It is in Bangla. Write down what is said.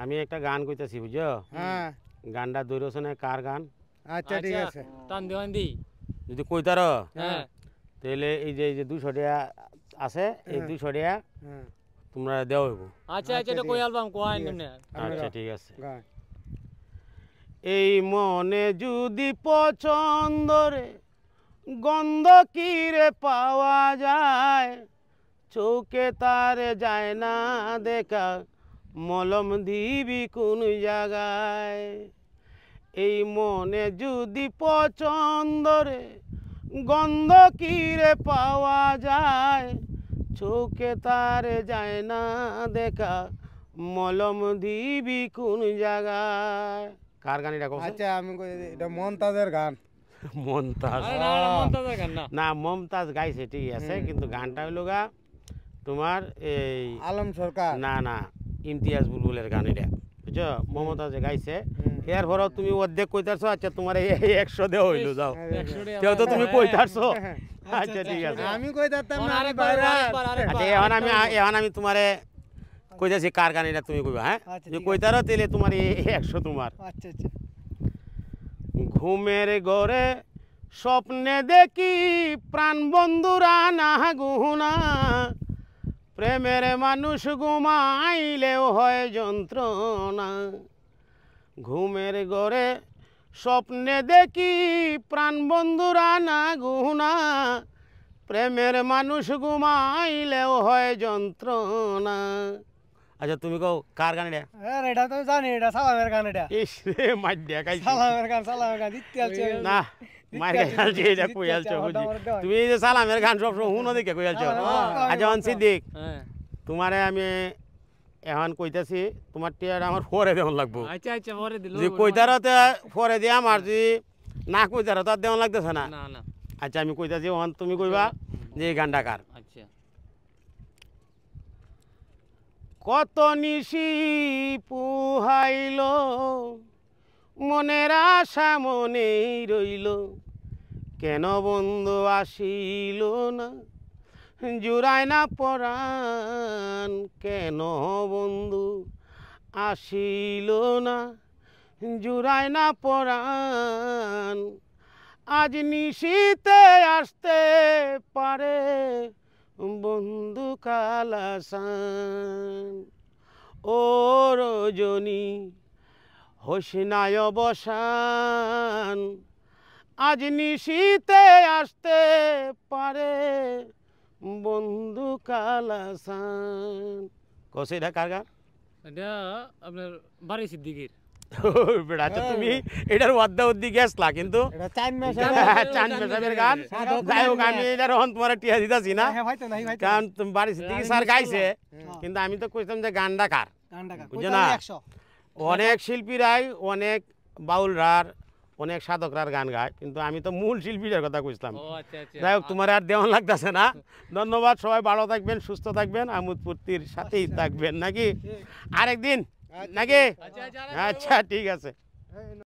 আমি একটা গান কইতাছি বুঝছো হ্যাঁ গানটা দৈরসনে কার গান আচ্ছা ঠিক আছে টান দিওয়ান দি যদি কইতার হ্যাঁ তাহলে এই যে 200 টাকা আছে এই 200 টাকা হ্যাঁ তোমরা দেও হইব আচ্ছা আচ্ছা এটা কই অ্যালবাম কোয়াই না আচ্ছা ঠিক আছে গান এই মনে যদি পছন্দরে গন্ধ কিরে পাওয়া যায় চৌকে তারে যায় না দেখা মলম দিবি কোন জায়গায় এই মনে যদি পছন্দরে গন্ধ কিরে পাওয়া যায় চৌকে তারে যায় না দেখা মলম দিবি কোন জায়গায় কার গান এটা কইছে আচ্ছা আমি কই এটা মমতাজের গান মমতাজ আরে না মমতাজের গান না না মমতাজ গাইছে ঠিক আছে কিন্তু গানটা হইলো গা তোমার এই আলম সরকার না না ইমতিয়াজ বুলবুলের গান এটা বুঝছো মমতাজে গাইছে এর পরেও তুমি অর্ধেক কইতারছো আচ্ছা তোমার এই 100 দেওয়া হইলো যাও 100 তেও তো তুমি কইতারছো আচ্ছা ঠিক আছে আমি কই দিতাম না আমি আরেকবার বাইরে আচ্ছা এখন আমি তোমারে কইতাছি কার গান এটা তুমি কইবা হ্যাঁ যে কইতারো তাহলে তোমার এই 100 তোমার আচ্ছা আচ্ছা ঘুমের ঘরে স্বপ্নে দেখি প্রাণ বন্ধুরা না গুহনা প্রেমের মানুষ ঘুমাইলেও হয় যন্ত্রণা ঘুমের ঘরে স্বপ্নে দেখি প্রাণ বন্ধুরা না গুহনা প্রেমের মানুষ ঘুমাইলেও হয় যন্ত্রণা আচ্ছা তুমি কও কার গান এটা আরে এটা তো জানি এটা সালামের গান এটা ইস রে মাইডিয়া গাইছি সালামের গান দিতে আছে না মায়ের গাইছি এটা কই আলছো বুঝি তুমি এই যে সালামের গান সব সময় হুনো দেখে কই আলছো আচ্ছা সিদ্দিক হ্যাঁ তোমারে আমি এখন কইতাছি তোমার টিয়ার আমার পরে দেওয়ান লাগবো আচ্ছা আচ্ছা পরে দিল যে কইতারতে পরে দিয়াম আর যদি না কইতার তার দেওয়ান লাগতেছে না না না আচ্ছা আমি কইতাছি ওখান তুমি কইবা যে এই গানটা কার আচ্ছা কত নিশি পুহাইল মনের আশা মনেই রইল কেন বন্ধু আসিল না জুড়ায় না পরাণ কেন বন্ধু আসিল না জুড়ায় না পরাণ আজ নিশিতে আসতে পারে বন্ধু কালাসান ও রজনী হোসনায় বসান আজ নিশিতে আসতে পারে বন্ধু কালাসান কসে এটা কার গান এটা আপনার বাড়ি সিদ্দিকীর বেড়া আচ্ছা তুমি এটার অর্ধি গেছলা কিন্তু এটা চাইন মাস চান মেশাবের গান যাই হোক আমি এটার হন তোমার টিয়া দিতাছি না হ্যাঁ হয়তো নাই হয়তো কারণ তুমি বাড়ি সিদ্দিকী স্যার গাইছে কিন্তু আমি তো কইতাম যে গানটা কার গানটা গান বুঝছো না অনেক শিল্পীরাই অনেক বাউলরার অনেক সাধকরার গান গায় কিন্তু আমি তো মূল শিল্পীদের কথা কইছিলাম ও আচ্ছা আচ্ছা যাই হোক তোমার আর দেওয়ান লাগতেছে না ধন্যবাদ সবাই ভালো থাকবেন সুস্থ থাকবেন আমোদ ফুর্তির সাথেই থাকবেন নাকি আরেকদিন নাকি আচ্ছা আচ্ছা আচ্ছা ঠিক আছে